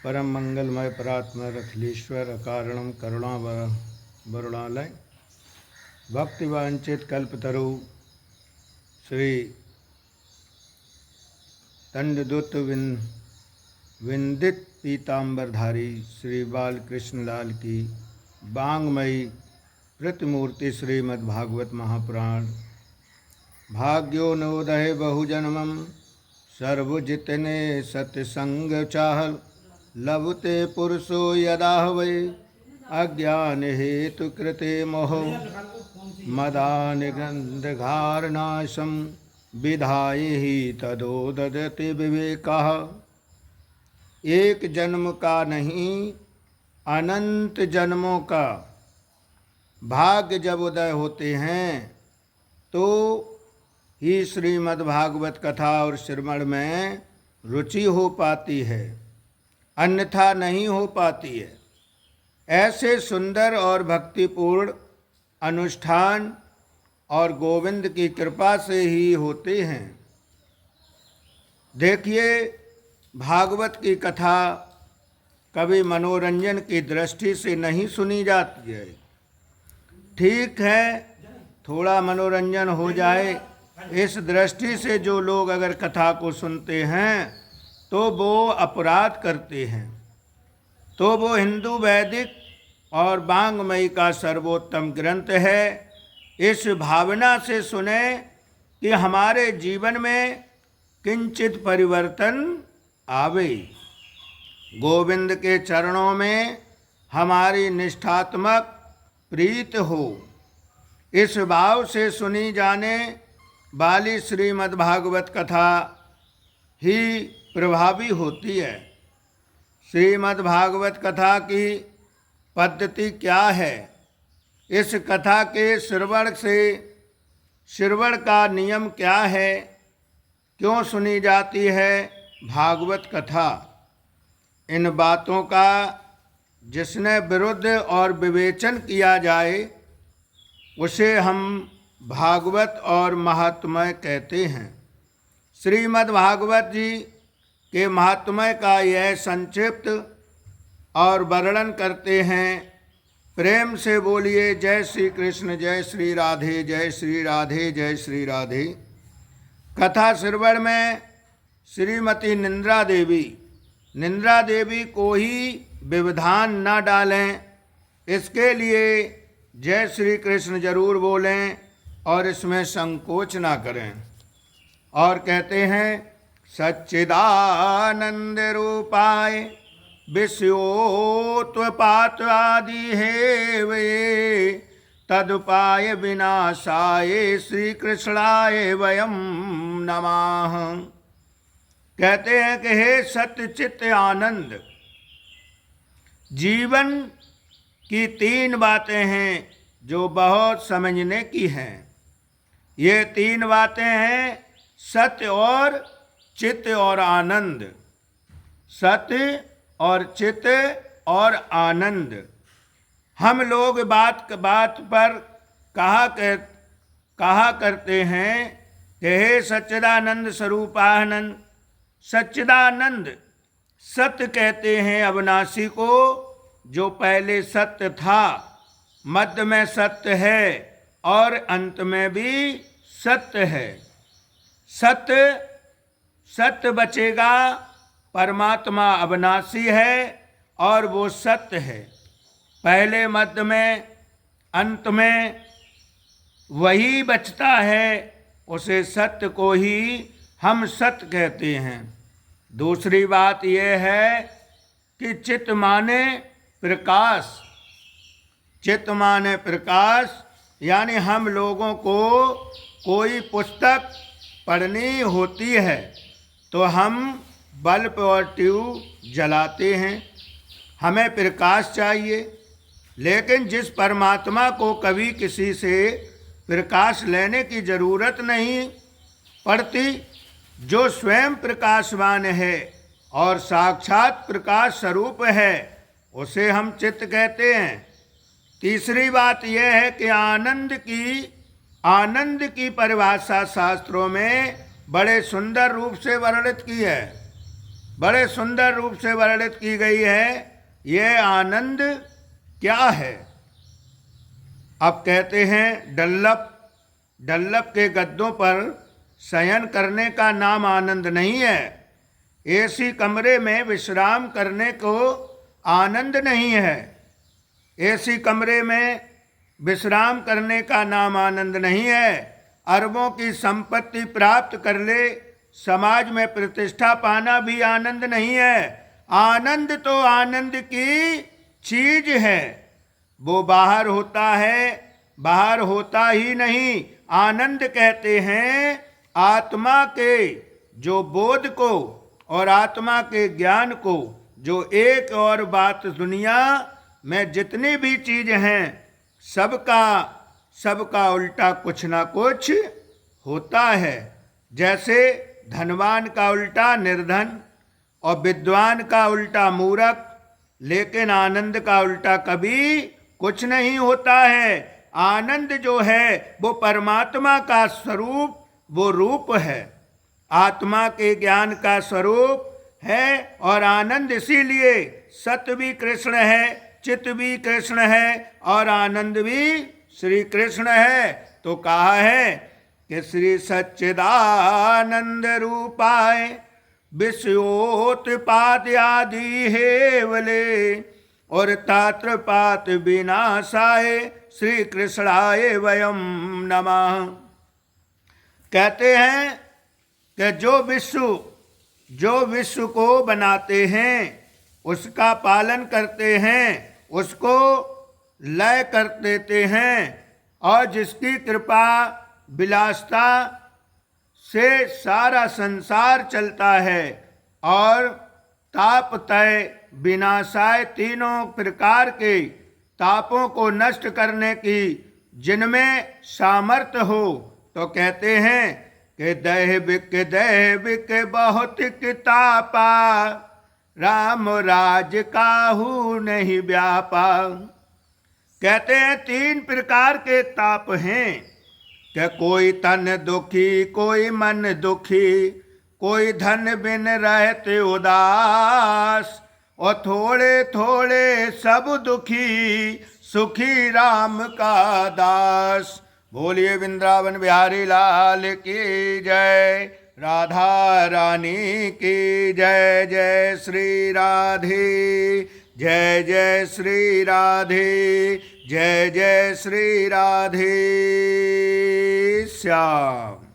परम मंगलमय परात्मा रथलीश्वर अकारणम करुणा वरुणालय भक्तिवांचित कल्पतरु श्री दंडदूत विंदित पीतांबरधारी श्री बालकृष्ण लाल की बांगमयी प्रतिमूर्ति श्रीमद्भागवत महापुराण। भाग्यो नोदय बहुजन्मम सर्वजितने सत्संग चाहल लभते पुरुषो यदा वै अज्ञान हेतु कृते मोह मदान गंधघारनाशम विधाय ही तदोदते विवेका। एक जन्म का नहीं अनंत जन्मों का भाग्य जब उदय होते हैं तो ही श्रीमद्भागवत कथा और श्रवण में रुचि हो पाती है, अन्यथा नहीं हो पाती है। ऐसे सुंदर और भक्तिपूर्ण अनुष्ठान और गोविंद की कृपा से ही होते हैं। देखिए, भागवत की कथा कभी मनोरंजन की दृष्टि से नहीं सुनी जाती है। ठीक है, थोड़ा मनोरंजन हो जाए इस दृष्टि से जो लोग अगर कथा को सुनते हैं तो वो अपराध करते हैं। तो वो हिंदू वैदिक और वांग्मयी का सर्वोत्तम ग्रंथ है। इस भावना से सुने कि हमारे जीवन में किंचित परिवर्तन आवे, गोविंद के चरणों में हमारी निष्ठात्मक प्रीत हो। इस भाव से सुनी जाने वाली श्रीमद्भागवत कथा ही प्रभावी होती है। श्रीमद्भागवत कथा की पद्धति क्या है? इस कथा के श्रवण का नियम क्या है? क्यों सुनी जाती है भागवत कथा? इन बातों का जिसने विरुद्ध और विवेचन किया जाए उसे हम भागवत और महात्म्य कहते हैं। श्रीमद्भागवत जी के महात्म्य का यह संक्षिप्त और वर्णन करते हैं। प्रेम से बोलिए जय श्री कृष्ण, जय श्री राधे, जय श्री राधे, जय श्री राधे। कथा श्रवण में श्रीमती निंद्रा देवी को ही व्यवधान न डालें, इसके लिए जय श्री कृष्ण जरूर बोलें और इसमें संकोच ना करें। और कहते हैं सच्चिदानंद रूपाय विश्वोत्पात आदि हे वे तदुपाय विनाशाय श्री कृष्णाय वयम नमः। कहते हैं कि हे सत्य चित्त आनंद, जीवन की तीन बातें हैं जो बहुत समझने की हैं। ये तीन बातें हैं सत्य और चित्त और आनंद। सत्य और चित्त और आनंद। हम लोग बात पर कहा करते हैं कि हे सच्चिदानंद स्वरूपानंद। सच्चिदानंद सत्य कहते हैं अविनाशी को, जो पहले सत्य था, मध्य में सत्य है और अंत में भी सत्य है। सत्य बचेगा, परमात्मा अविनाशी है और वो सत्य है। पहले मध्य में अंत में वही बचता है, उसे सत्य को ही हम सत्य कहते हैं। दूसरी बात यह है कि चित्त माने प्रकाश। चित्त माने प्रकाश, यानी हम लोगों को कोई पुस्तक पढ़नी होती है तो हम बल्ब और ट्यूब जलाते हैं, हमें प्रकाश चाहिए। लेकिन जिस परमात्मा को कभी किसी से प्रकाश लेने की जरूरत नहीं पड़ती, जो स्वयं प्रकाशवान है और साक्षात प्रकाश स्वरूप है, उसे हम चित्त कहते हैं। तीसरी बात यह है कि आनंद की परिभाषा शास्त्रों में बड़े सुंदर रूप से वर्णित की है। बड़े सुंदर रूप से वर्णित की गई है। ये आनंद क्या है? अब कहते हैं डल्लप के गद्दों पर शयन करने का नाम आनंद नहीं है। एसी कमरे में विश्राम करने को आनंद नहीं है। एसी कमरे में विश्राम करने का नाम आनंद नहीं है। अरबों की संपत्ति प्राप्त कर ले, समाज में प्रतिष्ठा पाना भी आनंद नहीं है। आनंद तो आनंद की चीज है, वो बाहर होता है, बाहर होता ही नहीं। आनंद कहते हैं आत्मा के जो बोध को और आत्मा के ज्ञान को, जो एक और बात, दुनिया में जितनी भी चीज हैं सबका उल्टा कुछ ना कुछ होता है। जैसे धनवान का उल्टा निर्धन और विद्वान का उल्टा मूर्ख, लेकिन आनंद का उल्टा कभी कुछ नहीं होता है। आनंद जो है वो परमात्मा का स्वरूप, वो रूप है, आत्मा के ज्ञान का स्वरूप है। और आनंद इसीलिए सत्य भी कृष्ण है, चित्त भी कृष्ण है और आनंद भी श्री कृष्ण है। तो कहा है कि श्री सच्चिदानंद रूपाय विश्वोत्पाद आदि हेवले और तात्रपात विनाशाय श्री कृष्णाय वयम नमः। कहते हैं कि जो विश्व को बनाते हैं, उसका पालन करते हैं, उसको लय कर देते हैं, और जिसकी कृपा विलासता से सारा संसार चलता है, और ताप तय विनाशाय, तीनों प्रकार के तापों को नष्ट करने की जिनमें सामर्थ्य हो। तो कहते हैं कि दैविक बहुत तापा, राम राज काहू नहीं व्यापा। कहते हैं 3 प्रकार के ताप हैं कि कोई तन दुखी, कोई मन दुखी, कोई धन बिन रहते उदास, और थोड़े थोड़े सब दुखी, सुखी राम का दास। बोलिए वृंदावन बिहारी लाल की जय, राधा रानी की जय। जय श्री राधे, जय जय श्री राधे, जय जय श्री राधे श्याम।